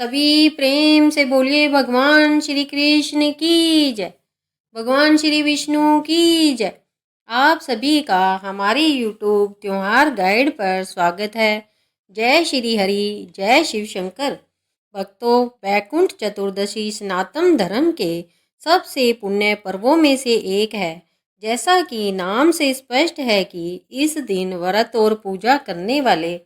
सभी प्रेम से बोलिए भगवान श्री कृष्ण की जय। भगवान श्री विष्णु की जय। आप सभी का हमारे YouTube त्योहार गाइड पर स्वागत है। जय श्री हरि, जय शिव शंकर। भक्तों, वैकुंठ चतुर्दशी सनातन धर्म के सबसे पुण्य पर्वों में से एक है। जैसा कि नाम से स्पष्ट है कि इस दिन व्रत और पूजा करने वाले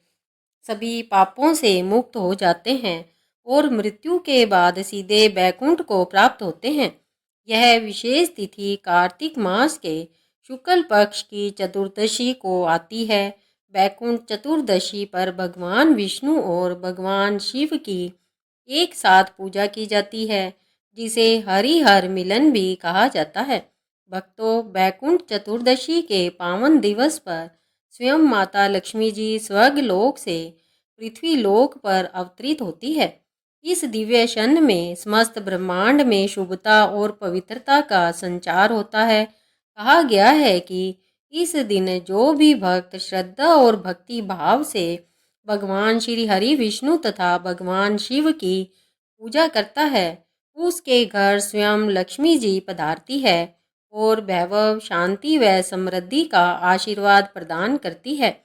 सभी पापों से मुक्त हो जाते हैं और मृत्यु के बाद सीधे बैकुंठ को प्राप्त होते हैं। यह विशेष तिथि कार्तिक मास के शुक्ल पक्ष की चतुर्दशी को आती है। बैकुंठ चतुर्दशी पर भगवान विष्णु और भगवान शिव की एक साथ पूजा की जाती है, जिसे हरिहर मिलन भी कहा जाता है। भक्तों, बैकुंठ चतुर्दशी के पावन दिवस पर स्वयं माता लक्ष्मी जी स्वर्ग लोक से पृथ्वी लोक पर अवतरित होती है। इस दिव्य क्षण में समस्त ब्रह्मांड में शुभता और पवित्रता का संचार होता है। कहा गया है कि इस दिन जो भी भक्त श्रद्धा और भक्ति भाव से भगवान श्री हरि विष्णु तथा भगवान शिव की पूजा करता है, उसके घर स्वयं लक्ष्मी जी पधारती है और वैभव, शांति व समृद्धि का आशीर्वाद प्रदान करती है।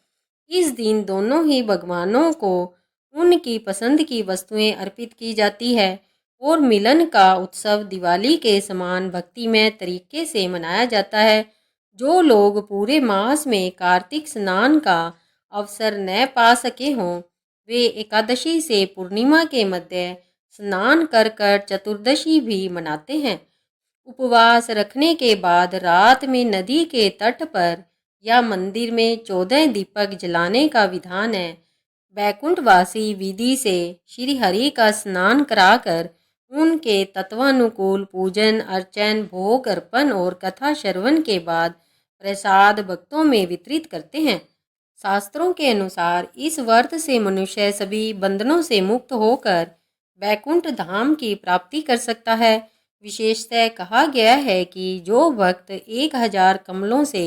इस दिन दोनों ही भगवानों को उनकी पसंद की वस्तुएं अर्पित की जाती है और मिलन का उत्सव दिवाली के समान भक्तिमय तरीके से मनाया जाता है। जो लोग पूरे मास में कार्तिक स्नान का अवसर न पा सके हों, वे एकादशी से पूर्णिमा के मध्य स्नान कर कर चतुर्दशी भी मनाते हैं। उपवास रखने के बाद रात में नदी के तट पर या मंदिर में 14 दीपक जलाने का विधान है। बैकुंठवासी विधि से श्री हरि का स्नान कराकर उनके तत्वानुकूल पूजन अर्चन, भोग अर्पण और कथा श्रवण के बाद प्रसाद भक्तों में वितरित करते हैं। शास्त्रों के अनुसार इस व्रत से मनुष्य सभी बंधनों से मुक्त होकर बैकुंठ धाम की प्राप्ति कर सकता है। विशेषतः कहा गया है कि जो भक्त 1000 कमलों से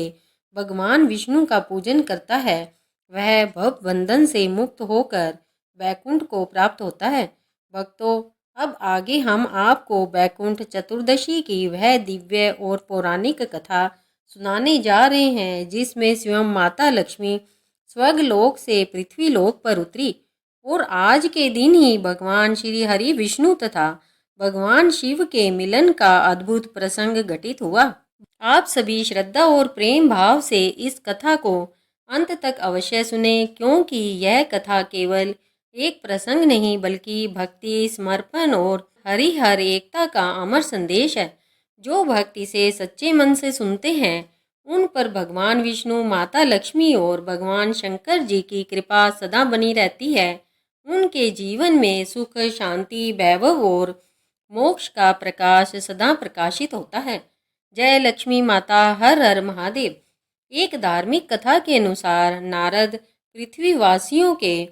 भगवान विष्णु का पूजन करता है, वह भव बंधन से मुक्त होकर बैकुंठ को प्राप्त होता है। भक्तों, अब आगे हम आपको बैकुंठ चतुर्दशी की वह दिव्य और पौराणिक कथा सुनाने जा रहे हैं, जिसमें स्वयं माता लक्ष्मी स्वर्ग लोक से पृथ्वी लोक पर उतरी और आज के दिन ही भगवान श्री हरि विष्णु तथा भगवान शिव के मिलन का अद्भुत प्रसंग घटित हुआ। आप सभी श्रद्धा और प्रेम भाव से इस कथा को अंत तक अवश्य सुने, क्योंकि यह कथा केवल एक प्रसंग नहीं बल्कि भक्ति, समर्पण और हरिहर एकता का अमर संदेश है। जो भक्त इसे सच्चे मन से सुनते हैं, उन पर भगवान विष्णु, माता लक्ष्मी और भगवान शंकर जी की कृपा सदा बनी रहती है। उनके जीवन में सुख, शांति, वैभव और मोक्ष का प्रकाश सदा प्रकाशित होता है। जय लक्ष्मी माता, हर हर महादेव। एक धार्मिक कथा के अनुसार नारद पृथ्वीवासियों के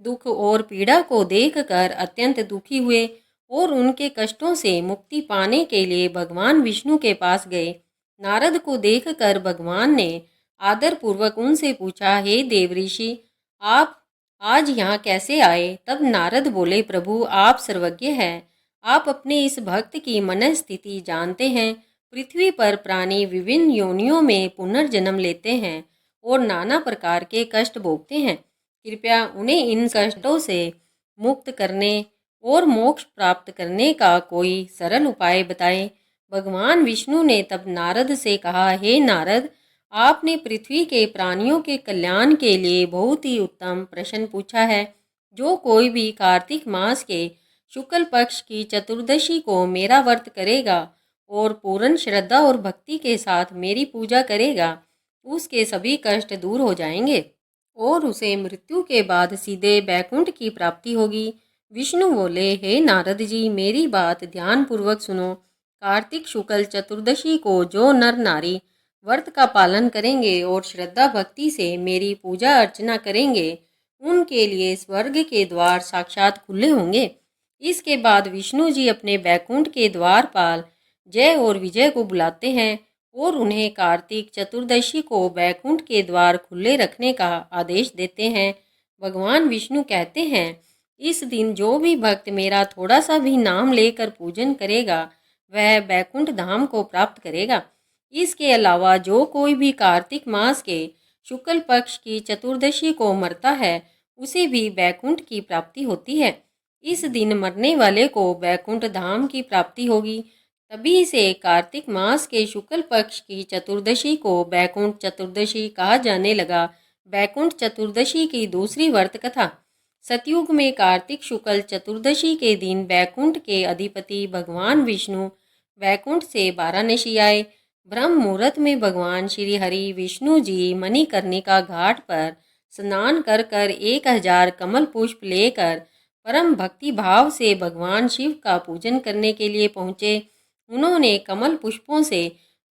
दुख और पीड़ा को देखकर अत्यंत दुखी हुए और उनके कष्टों से मुक्ति पाने के लिए भगवान विष्णु के पास गए। नारद को देखकर भगवान ने आदरपूर्वक उनसे पूछा, हे देवऋषि, आप आज यहाँ कैसे आए? तब नारद बोले, प्रभु आप सर्वज्ञ हैं, आप अपने इस भक्त की मन स्थिति जानते हैं। पृथ्वी पर प्राणी विभिन्न योनियों में पुनर्जन्म लेते हैं और नाना प्रकार के कष्ट भोगते हैं। कृपया उन्हें इन कष्टों से मुक्त करने और मोक्ष प्राप्त करने का कोई सरल उपाय बताएं। भगवान विष्णु ने तब नारद से कहा, हे नारद, आपने पृथ्वी के प्राणियों के कल्याण के लिए बहुत ही उत्तम प्रश्न पूछा है। जो कोई भी कार्तिक मास के शुक्ल पक्ष की चतुर्दशी को मेरा व्रत करेगा और पूर्ण श्रद्धा और भक्ति के साथ मेरी पूजा करेगा, उसके सभी कष्ट दूर हो जाएंगे और उसे मृत्यु के बाद सीधे बैकुंठ की प्राप्ति होगी। विष्णु बोले, हे नारद जी, मेरी बात ध्यानपूर्वक सुनो। कार्तिक शुक्ल चतुर्दशी को जो नर नारी व्रत का पालन करेंगे और श्रद्धा भक्ति से मेरी पूजा अर्चना करेंगे, उनके लिए स्वर्ग के द्वार साक्षात खुले होंगे। इसके बाद विष्णु जी अपने बैकुंठ के द्वारपाल जय और विजय को बुलाते हैं और उन्हें कार्तिक चतुर्दशी को बैकुंठ के द्वार खुले रखने का आदेश देते हैं। भगवान विष्णु कहते हैं, इस दिन जो भी भक्त मेरा थोड़ा सा भी नाम लेकर पूजन करेगा वह बैकुंठ धाम को प्राप्त करेगा। इसके अलावा जो कोई भी कार्तिक मास के शुक्ल पक्ष की चतुर्दशी को मरता है उसे भी बैकुंठ की प्राप्ति होती है। इस दिन मरने वाले को बैकुंठ धाम की प्राप्ति होगी। तभी से कार्तिक मास के शुक्ल पक्ष की चतुर्दशी को बैकुंठ चतुर्दशी कहा जाने लगा। बैकुंठ चतुर्दशी की दूसरी वर्त कथा। सतयुग में कार्तिक शुक्ल चतुर्दशी के दिन बैकुंठ के अधिपति भगवान विष्णु बैकुंठ से वाराणसी आए। ब्रह्म मुहूर्त में भगवान श्री हरि विष्णु जी मणिकर्णिका घाट पर स्नान कर कर 1000 कमल पुष्प लेकर परम भक्ति भाव से भगवान शिव का पूजन करने के लिए पहुँचे। उन्होंने कमल पुष्पों से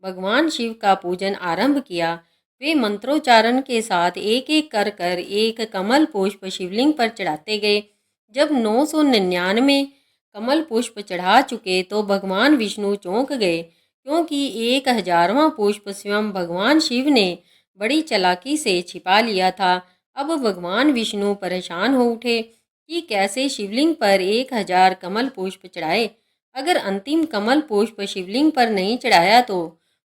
भगवान शिव का पूजन आरंभ किया। वे मंत्रोच्चारण के साथ एक एक कर कर एक कमल पुष्प शिवलिंग पर चढ़ाते गए। जब 999 कमल पुष्प चढ़ा चुके तो भगवान विष्णु चौंक गए, क्योंकि 1000वां पुष्प स्वयं भगवान शिव ने बड़ी चालाकी से छिपा लिया था। अब भगवान विष्णु परेशान हो उठे कि कैसे शिवलिंग पर 1000 कमल पुष्प चढ़ाए। अगर अंतिम कमल पुष्प शिवलिंग पर नहीं चढ़ाया तो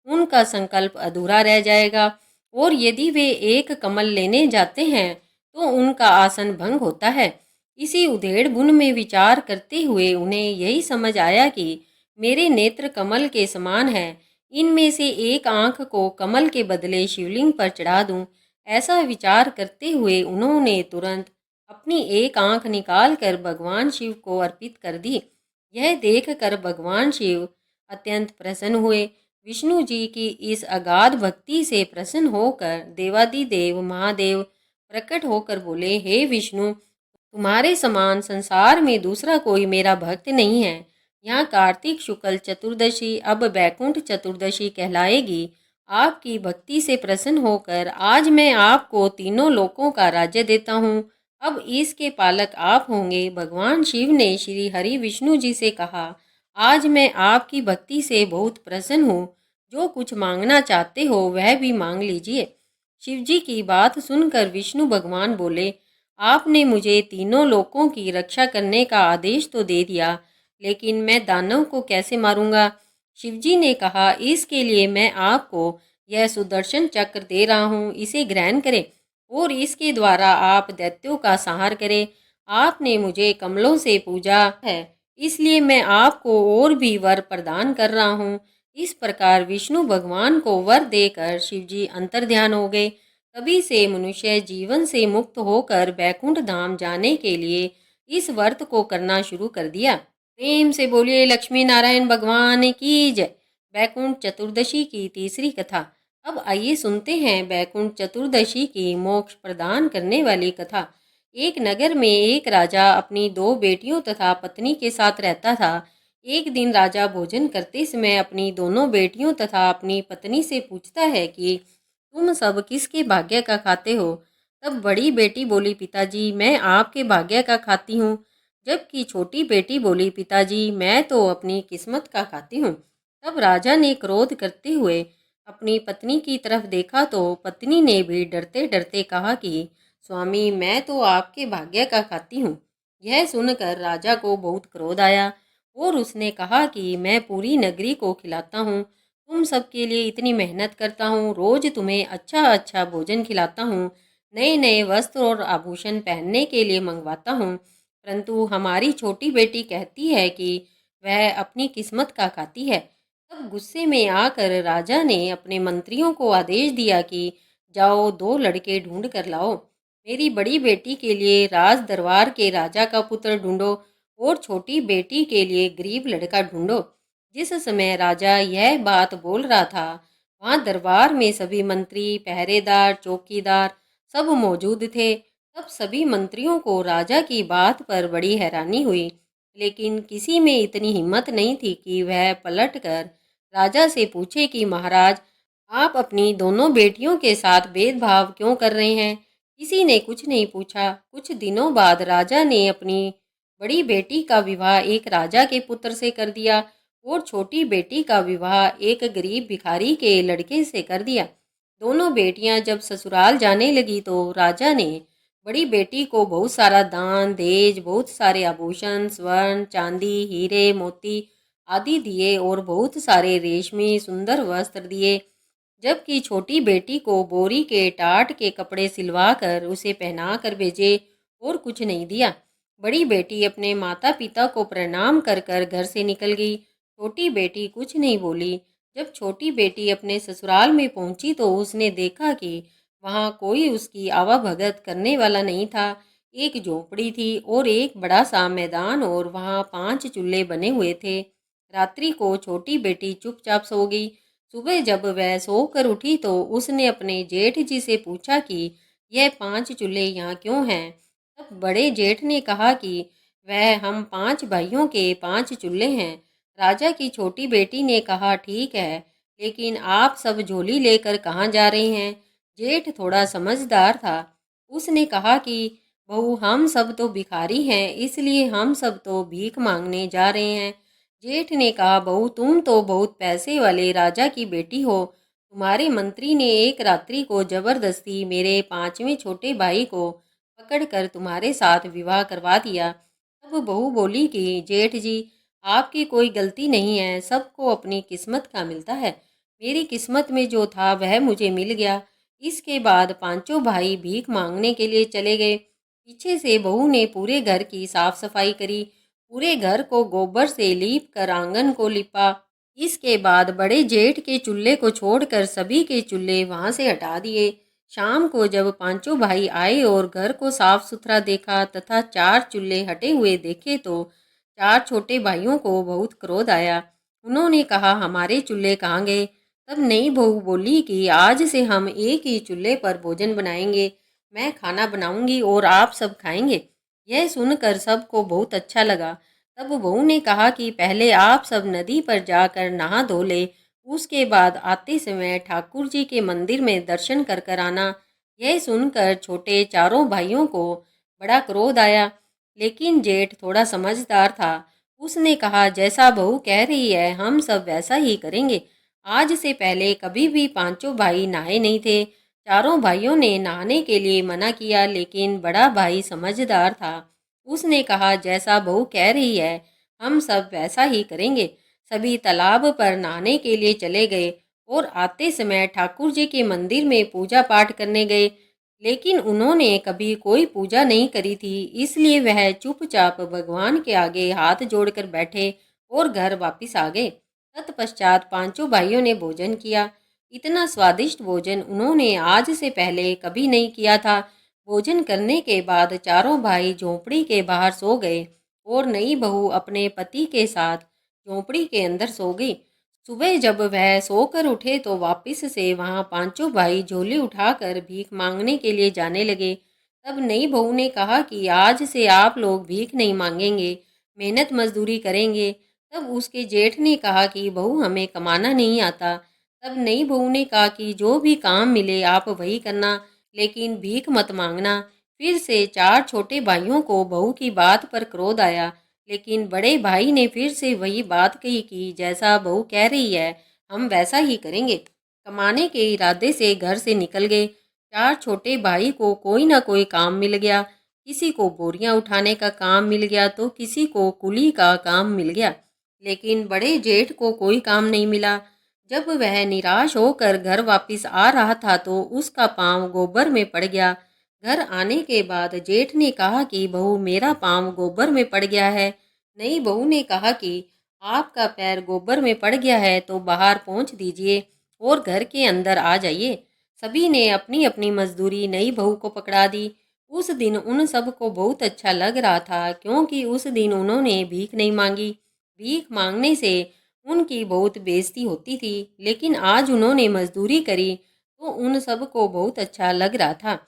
उनका संकल्प अधूरा रह जाएगा, और यदि वे एक कमल लेने जाते हैं तो उनका आसन भंग होता है। इसी उधेड़ बुन में विचार करते हुए उन्हें यही समझ आया कि मेरे नेत्र कमल के समान है, इनमें से एक आंख को कमल के बदले शिवलिंग पर चढ़ा दूं। ऐसा विचार करते हुए उन्होंने तुरंत अपनी एक आंख निकाल कर भगवान शिव को अर्पित कर दी। यह देखकर भगवान शिव अत्यंत प्रसन्न हुए। विष्णु जी की इस अगाध भक्ति से प्रसन्न होकर देवादिदेव महादेव प्रकट होकर बोले, हे विष्णु, तुम्हारे समान संसार में दूसरा कोई मेरा भक्त नहीं है। यहाँ कार्तिक शुक्ल चतुर्दशी अब बैकुंठ चतुर्दशी कहलाएगी। आपकी भक्ति से प्रसन्न होकर आज मैं आपको तीनों लोकों का राज्य देता हूँ। अब इसके पालक आप होंगे। भगवान शिव ने श्री हरि विष्णु जी से कहा, आज मैं आपकी भक्ति से बहुत प्रसन्न हूँ। जो कुछ मांगना चाहते हो वह भी मांग लीजिए। शिव जी की बात सुनकर विष्णु भगवान बोले, आपने मुझे तीनों लोकों की रक्षा करने का आदेश तो दे दिया, लेकिन मैं दानव को कैसे मारूंगा? शिवजी ने कहा, इसके लिए मैं आपको यह सुदर्शन चक्र दे रहा हूँ, इसे ग्रहण करें और इसके द्वारा आप दैत्यों का संहार करें। आपने मुझे कमलों से पूजा है, इसलिए मैं आपको और भी वर प्रदान कर रहा हूँ। इस प्रकार विष्णु भगवान को वर देकर शिवजी अंतर्ध्यान हो गए। तभी से मनुष्य जीवन से मुक्त होकर बैकुंठ धाम जाने के लिए इस व्रत को करना शुरू कर दिया। प्रेम से बोलिए लक्ष्मी नारायण भगवान की जय। बैकुंठ चतुर्दशी की तीसरी कथा। अब आइए सुनते हैं बैकुंठ चतुर्दशी की मोक्ष प्रदान करने वाली कथा। एक नगर में एक राजा अपनी 2 बेटियों तथा पत्नी के साथ रहता था। एक दिन राजा भोजन करते समय अपनी दोनों बेटियों तथा अपनी पत्नी से पूछता है कि तुम सब किसके भाग्य का खाते हो? तब बड़ी बेटी बोली, पिताजी मैं आपके भाग्य का खाती हूँ। जबकि छोटी बेटी बोली, पिताजी मैं तो अपनी किस्मत का खाती हूँ। तब राजा ने क्रोध करते हुए अपनी पत्नी की तरफ देखा तो पत्नी ने भी डरते डरते कहा कि स्वामी मैं तो आपके भाग्य का खाती हूँ। यह सुनकर राजा को बहुत क्रोध आया और उसने कहा कि मैं पूरी नगरी को खिलाता हूँ, तुम सबके लिए इतनी मेहनत करता हूँ, रोज तुम्हें अच्छा अच्छा भोजन खिलाता हूँ, नए नए वस्त्र और आभूषण पहनने के लिए मंगवाता हूँ, परंतु हमारी छोटी बेटी कहती है कि वह अपनी किस्मत का खाती है। तब गुस्से में आकर राजा ने अपने मंत्रियों को आदेश दिया कि जाओ 2 लड़के ढूंढ कर लाओ। मेरी बड़ी बेटी के लिए राज दरबार के राजा का पुत्र ढूंढो और छोटी बेटी के लिए गरीब लड़का ढूंढो। जिस समय राजा यह बात बोल रहा था वहाँ दरबार में सभी मंत्री, पहरेदार, चौकीदार सब मौजूद थे। तब सभी मंत्रियों को राजा की बात पर बड़ी हैरानी हुई, लेकिन किसी में इतनी हिम्मत नहीं थी कि वह पलटकर राजा से पूछे कि महाराज, आप अपनी दोनों बेटियों के साथ भेदभाव क्यों कर रहे हैं? किसी ने कुछ नहीं पूछा। कुछ दिनों बाद राजा ने अपनी बड़ी बेटी का विवाह एक राजा के पुत्र से कर दिया और छोटी बेटी का विवाह एक गरीब भिखारी के लड़के से कर दिया। दोनों बेटियां जब ससुराल जाने लगी तो राजा ने बड़ी बेटी को बहुत सारा दान दहेज, बहुत सारे आभूषण, स्वर्ण चांदी, हीरे मोती आदि दिए और बहुत सारे रेशमी सुंदर वस्त्र दिए, जबकि छोटी बेटी को बोरी के टाट के कपड़े सिलवा कर उसे पहना कर भेजे और कुछ नहीं दिया। बड़ी बेटी अपने माता पिता को प्रणाम कर कर घर से निकल गई। छोटी बेटी कुछ नहीं बोली। जब छोटी बेटी अपने ससुराल में पहुंची तो उसने देखा कि वहां कोई उसकी आवाभगत करने वाला नहीं था। एक झोपड़ी थी और एक बड़ा सा मैदान और वहां 5 चूल्हे बने हुए थे। रात्रि को छोटी बेटी चुपचाप सो गई। सुबह जब वह सोकर उठी तो उसने अपने जेठ जी से पूछा कि यह 5 चूल्हे यहाँ क्यों हैं। तब बड़े जेठ ने कहा कि वह हम 5 भाइयों के 5 चूल्हे हैं। राजा की छोटी बेटी ने कहा ठीक है, लेकिन आप सब झोली लेकर कहाँ जा रहे हैं। जेठ थोड़ा समझदार था। उसने कहा कि बहू, हम सब तो भिखारी हैं, इसलिए हम सब तो भीख मांगने जा रहे हैं। जेठ ने कहा बहू, तुम तो बहुत पैसे वाले राजा की बेटी हो। तुम्हारे मंत्री ने एक रात्रि को जबरदस्ती मेरे 5वें छोटे भाई को पकड़कर तुम्हारे साथ विवाह करवा दिया। तब बहू बोली कि जेठ जी, आपकी कोई गलती नहीं है, सबको अपनी किस्मत का मिलता है। मेरी किस्मत में जो था वह मुझे मिल गया। इसके बाद पांचों भाई भीख मांगने के लिए चले गए। पीछे से बहू ने पूरे घर की साफ सफाई करी, पूरे घर को गोबर से लीप कर आंगन को लिपा। इसके बाद बड़े जेठ के चूल्हे को छोड़कर सभी के चूल्हे वहां से हटा दिए। शाम को जब पांचों भाई आए और घर को साफ सुथरा देखा तथा 4 चूल्हे हटे हुए देखे तो 4 छोटे भाइयों को बहुत क्रोध आया। उन्होंने कहा हमारे चूल्हे कहाँ गए। तब नई बहू बोली कि आज से हम एक ही चूल्हे पर भोजन बनाएंगे। मैं खाना बनाऊंगी और आप सब खाएंगे। यह सुनकर सबको बहुत अच्छा लगा। तब बहू ने कहा कि पहले आप सब नदी पर जाकर नहा धो ले, उसके बाद आते समय ठाकुर जी के मंदिर में दर्शन कर कर आना। यह सुनकर छोटे चारों भाइयों को बड़ा क्रोध आया, लेकिन जेठ थोड़ा समझदार था। उसने कहा जैसा बहू कह रही है हम सब वैसा ही करेंगे। आज से पहले कभी भी पांचों भाई नहाए नहीं थे। चारों भाइयों ने नहाने के लिए मना किया, लेकिन बड़ा भाई समझदार था। उसने कहा जैसा बहू कह रही है हम सब वैसा ही करेंगे। सभी तालाब पर नहाने के लिए चले गए और आते समय ठाकुर जी के मंदिर में पूजा पाठ करने गए, लेकिन उन्होंने कभी कोई पूजा नहीं करी थी, इसलिए वह चुपचाप भगवान के आगे हाथ जोड़कर बैठे और घर वापिस आ गए। तत्पश्चात पांचों भाइयों ने भोजन किया। इतना स्वादिष्ट भोजन उन्होंने आज से पहले कभी नहीं किया था। भोजन करने के बाद चारों भाई झोंपड़ी के बाहर सो गए और नई बहू अपने पति के साथ झोंपड़ी के अंदर सो गई। सुबह जब वह सोकर उठे तो वापस से वहां पांचों भाई झोली उठाकर भीख मांगने के लिए जाने लगे। तब नई बहू ने कहा कि आज से आप लोग भीख नहीं मांगेंगे, मेहनत मजदूरी करेंगे। तब उसके जेठ ने कहा कि बहू हमें कमाना नहीं आता। तब नई बहू ने कहा कि जो भी काम मिले आप वही करना, लेकिन भीख मत मांगना। फिर से 4 छोटे भाइयों को बहू की बात पर क्रोध आया, लेकिन बड़े भाई ने फिर से वही बात कही कि जैसा बहू कह रही है हम वैसा ही करेंगे। कमाने के इरादे से घर से निकल गए। 4 छोटे भाई को कोई ना कोई काम मिल गया। किसी को बोरियां उठाने का काम मिल गया तो किसी को कुली का काम मिल गया, लेकिन बड़े जेठ को कोई काम नहीं मिला। जब वह निराश होकर घर वापस आ रहा था तो उसका पांव गोबर में पड़ गया। घर आने के बाद जेठ ने कहा कि बहू, मेरा पांव गोबर में पड़ गया है। नई बहू ने कहा कि आपका पैर गोबर में पड़ गया है तो बाहर पहुंच दीजिए और घर के अंदर आ जाइए। सभी ने अपनी अपनी मजदूरी नई बहू को पकड़ा दी। उस दिन उन सबको बहुत अच्छा लग रहा था, क्योंकि उस दिन उन्होंने भीख नहीं मांगी। भीख मांगने से उनकी बहुत बेइज्जती होती थी, लेकिन आज उन्होंने मजदूरी करी तो उन सबको बहुत अच्छा लग रहा था।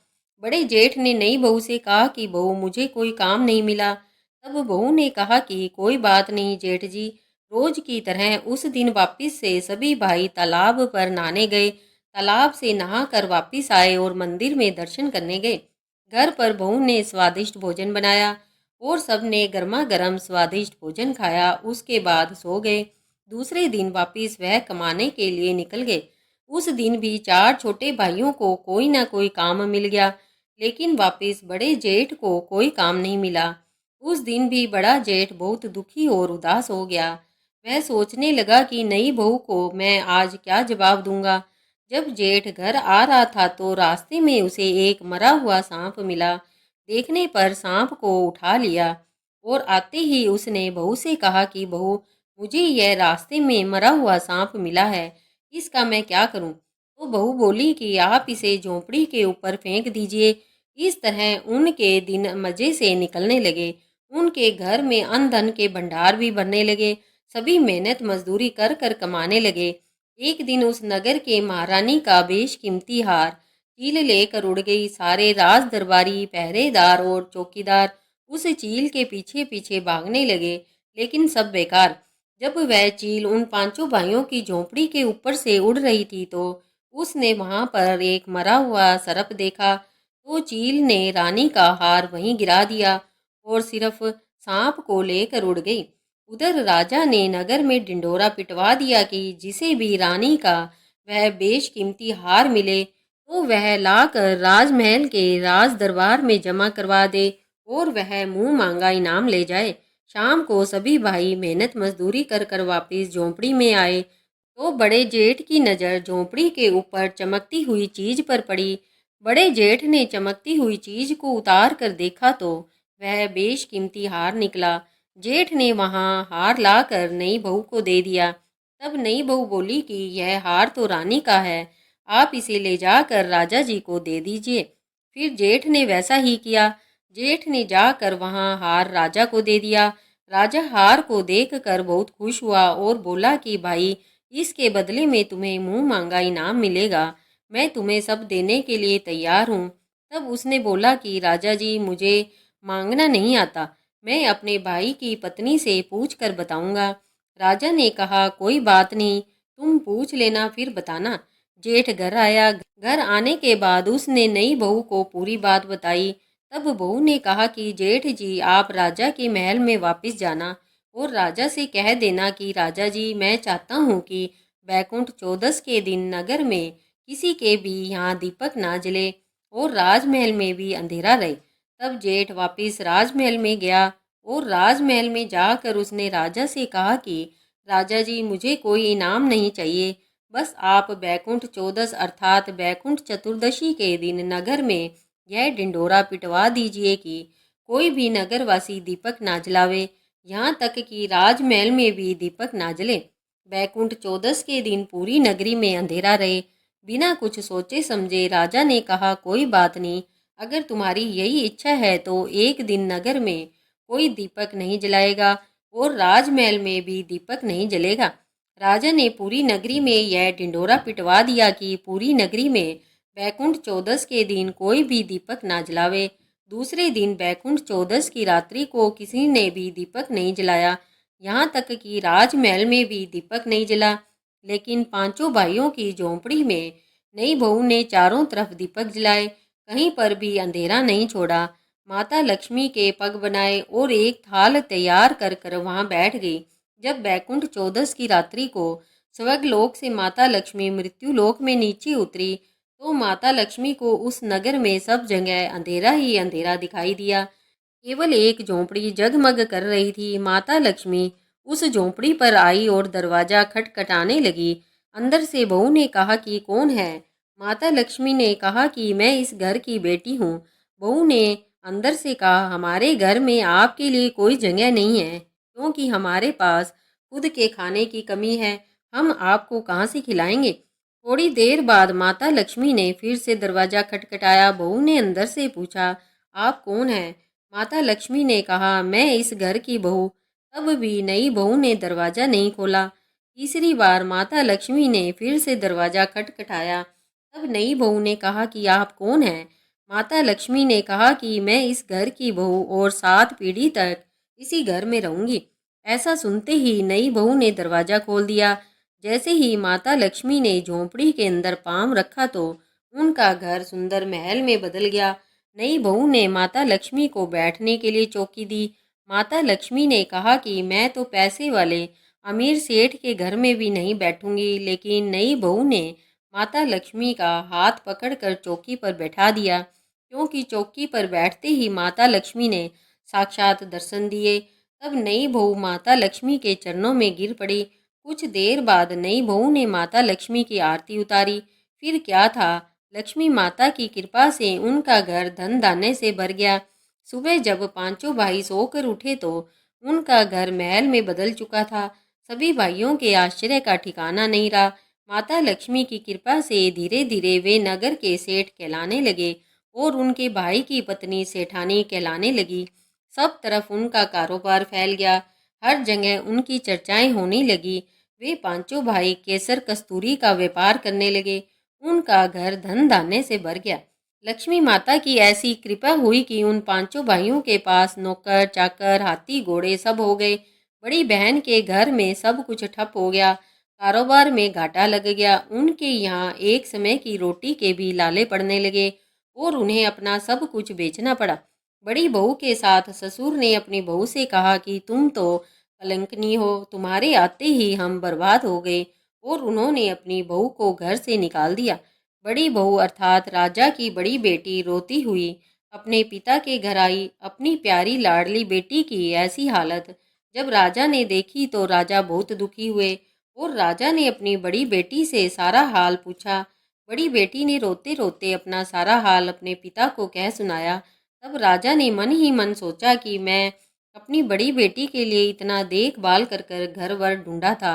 बड़े जेठ ने नई बहू से कहा कि बहू, मुझे कोई काम नहीं मिला। तब बहू ने कहा कि कोई बात नहीं जेठ जी। रोज की तरह उस दिन वापिस से सभी भाई तालाब पर नहाने गए। तालाब से नहाकर वापिस आए और मंदिर में दर्शन करने गए। घर पर बहू ने स्वादिष्ट भोजन बनाया और सबने गर्मा गर्म स्वादिष्ट भोजन खाया। उसके बाद सो गए। दूसरे दिन वापिस वह कमाने के लिए निकल गए। उस दिन भी 4 छोटे भाइयों को कोई ना कोई काम मिल गया, लेकिन वापस बड़े जेठ को कोई काम नहीं मिला। उस दिन भी बड़ा जेठ बहुत दुखी और उदास हो गया। वह सोचने लगा कि नई बहू को मैं आज क्या जवाब दूंगा। जब जेठ घर आ रहा था तो रास्ते में उसे एक मरा हुआ सांप मिला। देखने पर सांप को उठा लिया और आते ही उसने बहू से कहा कि बहू, मुझे यह रास्ते में मरा हुआ सांप मिला है, इसका मैं क्या करूं? तो बहू बोली कि आप इसे झोंपड़ी के ऊपर फेंक दीजिए। इस तरह उनके दिन मज़े से निकलने लगे। उनके घर में अन्न धन के भंडार भी भरने लगे। सभी मेहनत मजदूरी कर कर कमाने लगे। एक दिन उस नगर के महारानी का बेशकीमती हार चील लेकर उड़ गई। सारे राज दरबारी, पहरेदार और चौकीदार उस चील के पीछे पीछे भागने लगे, लेकिन सब बेकार। जब वह चील उन पांचों भाइयों की झोंपड़ी के ऊपर से उड़ रही थी तो उसने वहां पर एक मरा हुआ सर्प देखा। तो चील ने रानी का हार वहीं गिरा दिया और सिर्फ सांप को लेकर उड़ गई। उधर राजा ने नगर में ढिंढोरा पिटवा दिया कि जिसे भी रानी का वह बेशकीमती हार मिले तो वह लाकर राजमहल के राज दरबार में जमा करवा दे और वह मुंह मांगा इनाम ले जाए। शाम को सभी भाई मेहनत मजदूरी कर कर वापिस झोंपड़ी में आए तो बड़े जेठ की नज़र झोंपड़ी के ऊपर चमकती हुई चीज पर पड़ी। बड़े जेठ ने चमकती हुई चीज को उतार कर देखा तो वह बेशकीमती हार निकला। जेठ ने वहां हार लाकर नई बहू को दे दिया। तब नई बहू बोली कि यह हार तो रानी का है, आप इसे ले जाकर राजा जी को दे दीजिए। फिर जेठ ने वैसा ही किया। जेठ ने जाकर वहां हार राजा को दे दिया। राजा हार को देखकर बहुत खुश हुआ और बोला कि भाई, इसके बदले में तुम्हें मुंह मांगा इनाम मिलेगा। मैं तुम्हें सब देने के लिए तैयार हूँ। तब उसने बोला कि राजा जी, मुझे मांगना नहीं आता, मैं अपने भाई की पत्नी से पूछ कर बताऊंगा। राजा ने कहा, कोई बात नहीं, तुम पूछ लेना फिर बताना। जेठ घर आया। घर आने के बाद उसने नई बहू को पूरी बात बताई। तब बहू ने कहा कि जेठ जी, आप राजा के महल में वापस जाना और राजा से कह देना कि राजा जी, मैं चाहता हूँ कि बैकुंठ चौदस के दिन नगर में किसी के भी यहाँ दीपक ना जले और राजमहल में भी अंधेरा रहे। तब जेठ वापिस राजमहल में गया और राजमहल में जाकर उसने राजा से कहा कि राजा जी, मुझे कोई इनाम नहीं चाहिए, बस आप बैकुंठ चौदस अर्थात बैकुंठ चतुर्दशी के दिन नगर में यह ढिंढोरा पिटवा दीजिए कि कोई भी नगरवासी दीपक ना जलावे, यहाँ तक कि राजमहल में भी दीपक ना जले। बैकुंठ चौदस के दिन पूरी नगरी में अंधेरा रहे। बिना कुछ सोचे समझे राजा ने कहा, कोई बात नहीं, अगर तुम्हारी यही इच्छा है तो एक दिन नगर में कोई दीपक नहीं जलाएगा और राजमहल में भी दीपक नहीं जलेगा। राजा ने पूरी नगरी में यह ढिंढोरा पिटवा दिया कि पूरी नगरी में बैकुंठ चौदस के दिन कोई भी दीपक ना जलावे। दूसरे दिन बैकुंठ चौदस की रात्रि को किसी ने भी दीपक नहीं जलाया, यहाँ तक कि राजमहल में भी दीपक नहीं जला। लेकिन पांचों भाइयों की झोंपड़ी में नई बहू ने चारों तरफ दीपक जलाए, कहीं पर भी अंधेरा नहीं छोड़ा। माता लक्ष्मी के पग बनाए और एक थाल तैयार कर कर वहां बैठ गई। जब बैकुंठ चौदस की रात्रि को स्वर्गलोक से माता लक्ष्मी मृत्यु लोक में नीचे उतरी तो माता लक्ष्मी को उस नगर में सब जगह अंधेरा ही अंधेरा दिखाई दिया। केवल एक झोंपड़ी जगमग कर रही थी। माता लक्ष्मी उस झोंपड़ी पर आई और दरवाजा खटखटाने लगी। अंदर से बहू ने कहा कि कौन है? माता लक्ष्मी ने कहा कि मैं इस घर की बेटी हूँ। बहू ने अंदर से कहा, हमारे घर में आपके लिए कोई जगह नहीं है, क्योंकि हमारे पास खुद के खाने की कमी है। हम आपको कहाँ से खिलाएंगे? थोड़ी देर बाद माता लक्ष्मी ने फिर से दरवाजा खटखटाया। बहू ने अंदर से पूछा, आप कौन हैं? माता लक्ष्मी ने कहा, मैं इस घर की बहू। तब भी नई बहू ने दरवाजा नहीं खोला। तीसरी बार माता लक्ष्मी ने फिर से दरवाजा खटखटाया। तब नई बहू ने कहा कि आप कौन हैं? माता लक्ष्मी ने कहा कि मैं इस घर की बहू और 7 पीढ़ी तक इसी घर में रहूंगी। ऐसा सुनते ही नई बहू ने दरवाजा खोल दिया। जैसे ही माता लक्ष्मी ने झोंपड़ी के अंदर पांव रखा तो उनका घर सुंदर महल में बदल गया। नई बहू ने माता लक्ष्मी को बैठने के लिए चौकी दी। माता लक्ष्मी ने कहा कि मैं तो पैसे वाले अमीर सेठ के घर में भी नहीं बैठूंगी, लेकिन नई बहू ने माता लक्ष्मी का हाथ पकड़कर चौकी पर बैठा दिया, क्योंकि चौकी पर बैठते ही माता लक्ष्मी ने साक्षात दर्शन दिए। तब नई बहू माता लक्ष्मी के चरणों में गिर पड़ी। कुछ देर बाद नई बहू ने माता लक्ष्मी की आरती उतारी। फिर क्या था, लक्ष्मी माता की कृपा से उनका घर धन धान्य से भर गया। सुबह जब पांचों भाई सोकर उठे तो उनका घर महल में बदल चुका था। सभी भाइयों के आश्चर्य का ठिकाना नहीं रहा। माता लक्ष्मी की कृपा से धीरे धीरे वे नगर के सेठ कहलाने लगे और उनके भाई की पत्नी सेठानी कहलाने लगी। सब तरफ उनका कारोबार फैल गया। हर जगह उनकी चर्चाएं होने लगी। वे पांचों भाई केसर कस्तूरी का व्यापार करने लगे। उनका घर धन धान्य से भर गया। लक्ष्मी माता की ऐसी कृपा हुई कि उन पांचों भाइयों के पास नौकर चाकर हाथी घोड़े सब हो गए। बड़ी बहन के घर में सब कुछ ठप हो गया। कारोबार में घाटा लग गया। उनके यहाँ एक समय की रोटी के भी लाले पड़ने लगे और उन्हें अपना सब कुछ बेचना पड़ा। बड़ी बहू के साथ ससुर ने अपनी बहू से कहा कि तुम तो कलंकनी हो, तुम्हारे आते ही हम बर्बाद हो गए, और उन्होंने अपनी बहू को घर से निकाल दिया। बड़ी बहू अर्थात राजा की बड़ी बेटी रोती हुई अपने पिता के घर आई। अपनी प्यारी लाडली बेटी की ऐसी हालत जब राजा ने देखी तो राजा बहुत दुखी हुए और राजा ने अपनी बड़ी बेटी से सारा हाल पूछा। बड़ी बेटी ने रोते रोते अपना सारा हाल अपने पिता को कह सुनाया। तब राजा ने मन ही मन सोचा कि मैं अपनी बड़ी बेटी के लिए इतना देखभाल कर कर घर वर ढूंढा था,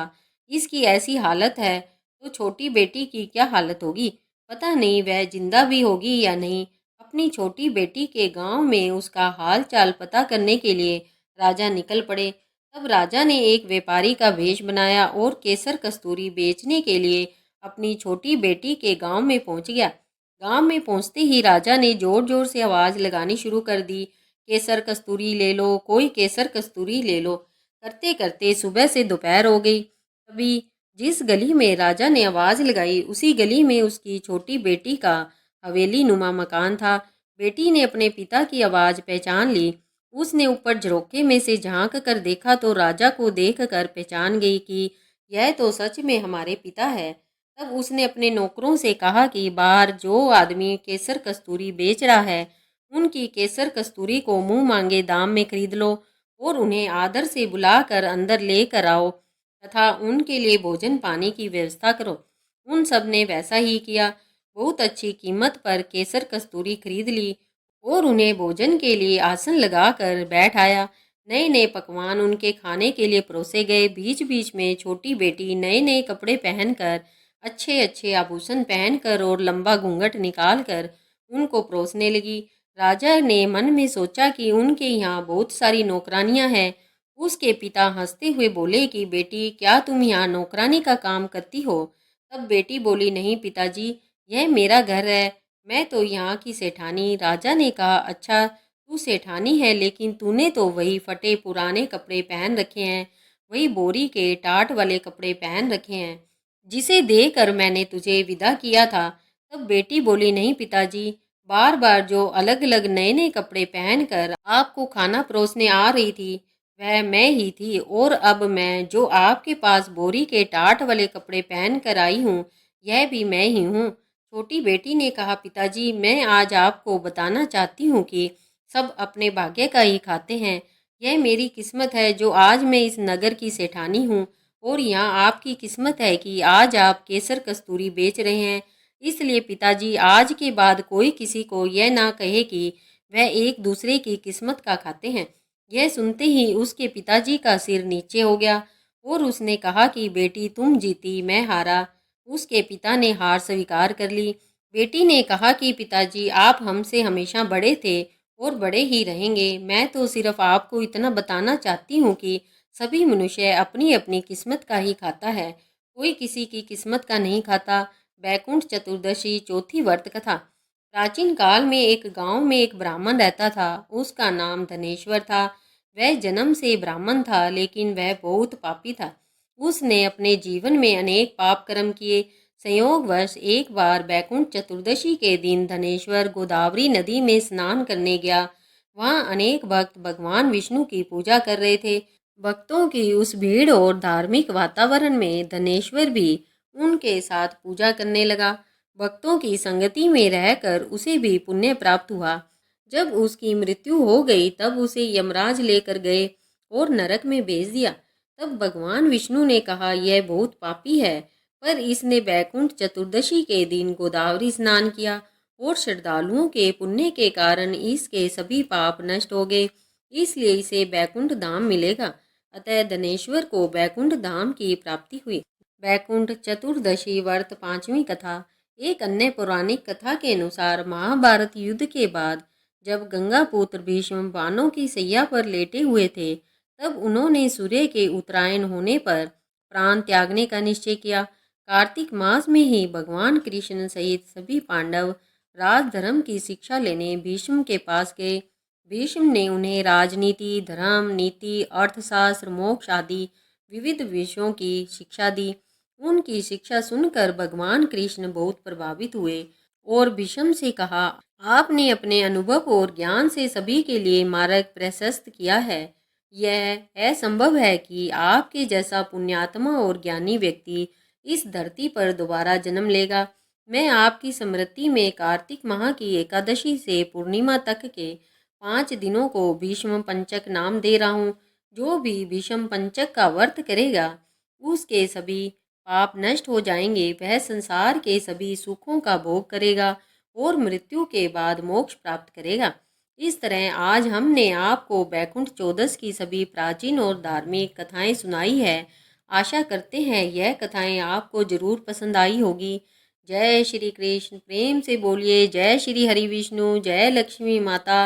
इसकी ऐसी हालत है तो छोटी बेटी की क्या हालत होगी। पता नहीं वह जिंदा भी होगी या नहीं। अपनी छोटी बेटी के गांव में उसका हाल चाल पता करने के लिए राजा निकल पड़े। तब राजा ने एक व्यापारी का वेश बनाया और केसर कस्तूरी बेचने के लिए अपनी छोटी बेटी के गांव में पहुंच गया। गांव में पहुंचते ही राजा ने जोर जोर से आवाज लगानी शुरू कर दी, केसर कस्तूरी ले लो, कोई केसर कस्तूरी ले लो। करते करते सुबह से दोपहर हो गई। तभी जिस गली में राजा ने आवाज लगाई उसी गली में उसकी छोटी बेटी का हवेली नुमा मकान था। बेटी ने अपने पिता की आवाज पहचान ली। उसने ऊपर झरोखे में से झांक कर देखा तो राजा को देख कर पहचान गई कि यह तो सच में हमारे पिता है। तब उसने अपने नौकरों से कहा कि बाहर जो आदमी केसर कस्तूरी बेच रहा है उनकी केसर कस्तूरी को मुंह मांगे दाम में खरीद लो और उन्हें आदर से बुलाकर अंदर लेकर आओ तथा उनके लिए भोजन पानी की व्यवस्था करो। उन सब ने वैसा ही किया। बहुत अच्छी कीमत पर केसर कस्तूरी खरीद ली और उन्हें भोजन के लिए आसन लगाकर बैठाया। नए नए पकवान उनके खाने के लिए परोसे गए। बीच बीच में छोटी बेटी नए नए कपड़े पहनकर, अच्छे अच्छे आभूषण पहनकर और लंबा घूंघट निकालकर उनको परोसने लगी। राजा ने मन में सोचा कि उनके यहाँ बहुत सारी नौकरानियां हैं। उसके पिता हंसते हुए बोले कि बेटी, क्या तुम यहाँ नौकरानी का काम करती हो? तब बेटी बोली, नहीं पिताजी, यह मेरा घर है, मैं तो यहाँ की सेठानी। राजा ने कहा, अच्छा तू सेठानी है, लेकिन तूने तो वही फटे पुराने कपड़े पहन रखे हैं, वही बोरी के टाट वाले कपड़े पहन रखे हैं जिसे देकर मैंने तुझे विदा किया था। तब बेटी बोली, नहीं पिताजी, बार बार जो अलग अलग नए नए कपड़े पहनकर आपको खाना परोसने आ रही थी वह मैं ही थी, और अब मैं जो आपके पास बोरी के टाट वाले कपड़े पहन कर आई हूँ यह भी मैं ही हूँ। छोटी बेटी ने कहा, पिताजी, मैं आज आपको बताना चाहती हूँ कि सब अपने भाग्य का ही खाते हैं। यह मेरी किस्मत है जो आज मैं इस नगर की सेठानी हूँ, और यहाँ आपकी किस्मत है कि आज आप केसर कस्तूरी बेच रहे हैं। इसलिए पिताजी, आज के बाद कोई किसी को यह ना कहे कि वह एक दूसरे की किस्मत का खाते हैं। यह सुनते ही उसके पिताजी का सिर नीचे हो गया और उसने कहा कि बेटी, तुम जीती, मैं हारा। उसके पिता ने हार स्वीकार कर ली। बेटी ने कहा कि पिताजी, आप हमसे हमेशा बड़े थे और बड़े ही रहेंगे। मैं तो सिर्फ आपको इतना बताना चाहती हूँ कि सभी मनुष्य अपनी अपनी किस्मत का ही खाता है, कोई किसी की किस्मत का नहीं खाता। बैकुंठ चतुर्दशी चौथी व्रत कथा। प्राचीन काल में एक गांव में एक ब्राह्मण रहता था। उसका नाम धनेश्वर था। वह जन्म से ब्राह्मण था, लेकिन वह बहुत पापी था। उसने अपने जीवन में अनेक पाप कर्म किए। संयोगवश एक बार बैकुंठ चतुर्दशी के दिन धनेश्वर गोदावरी नदी में स्नान करने गया। वहाँ अनेक भक्त भगवान विष्णु की पूजा कर रहे थे। भक्तों की उस भीड़ और धार्मिक वातावरण में धनेश्वर भी उनके साथ पूजा करने लगा। भक्तों की संगति में रहकर उसे भी पुण्य प्राप्त हुआ। जब उसकी मृत्यु हो गई तब उसे यमराज लेकर गए और नरक में भेज दिया। तब भगवान विष्णु ने कहा, यह बहुत पापी है, पर इसने बैकुंठ चतुर्दशी के दिन गोदावरी स्नान किया और श्रद्धालुओं के पुण्य के कारण इसके सभी पाप नष्ट हो गए, इसलिए इसे बैकुंठ धाम मिलेगा। अतः धनेश्वर को बैकुंठ धाम की प्राप्ति हुई। बैकुंठ चतुर्दशी व्रत पांचवी कथा। एक अन्य पौराणिक कथा के अनुसार महाभारत युद्ध के बाद जब गंगा पुत्र भीष्म बाणों की सैया पर लेटे हुए थे, तब उन्होंने सूर्य के उत्तरायण होने पर प्राण त्यागने का निश्चय किया। कार्तिक मास में ही भगवान कृष्ण सहित सभी पांडव राजधर्म की शिक्षा लेने भीष्म के पास गए। भीष्म ने उन्हें राजनीति, धर्म, नीति, अर्थशास्त्र, मोक्ष आदि विविध विषयों की शिक्षा दी। उनकी शिक्षा सुनकर भगवान कृष्ण बहुत प्रभावित हुए और भीष्म से कहा, आपने अपने अनुभव और ज्ञान से सभी के लिए मार्ग प्रशस्त किया है। यह असंभव है कि आपके जैसा पुण्यात्मा और ज्ञानी व्यक्ति इस धरती पर दोबारा जन्म लेगा। मैं आपकी स्मृति में कार्तिक माह की एकादशी से पूर्णिमा तक के 5 दिनों को भीष्म पंचक नाम दे रहा हूँ। जो भी भीष्म पंचक का व्रत करेगा उसके सभी पाप नष्ट हो जाएंगे, वह संसार के सभी सुखों का भोग करेगा और मृत्यु के बाद मोक्ष प्राप्त करेगा। इस तरह आज हमने आपको बैकुंठ चौदस की सभी प्राचीन और धार्मिक कथाएं सुनाई है। आशा करते हैं यह कथाएं आपको जरूर पसंद आई होगी। जय श्री कृष्ण। प्रेम से बोलिए जय श्री हरि विष्णु, जय लक्ष्मी माता,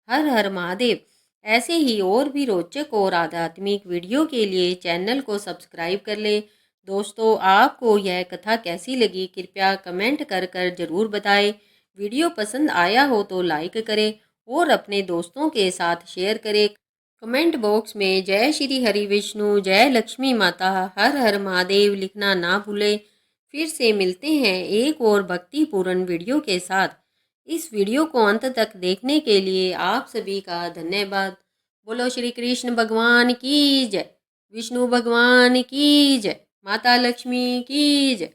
हर हर महादेव। ऐसे ही और भी रोचक और आध्यात्मिक वीडियो के लिए चैनल को सब्सक्राइब कर ले। दोस्तों, आपको यह कथा कैसी लगी कृपया कमेंट कर कर ज़रूर बताएं। वीडियो पसंद आया हो तो लाइक करें और अपने दोस्तों के साथ शेयर करें। कमेंट बॉक्स में जय श्री हरि विष्णु, जय लक्ष्मी माता, हर हर महादेव लिखना ना भूलें। फिर से मिलते हैं एक और भक्तिपूर्ण वीडियो के साथ। इस वीडियो को अंत तक देखने के लिए आप सभी का धन्यवाद। बोलो श्री कृष्ण भगवान की जय, विष्णु भगवान की जय, माता लक्ष्मी की जय।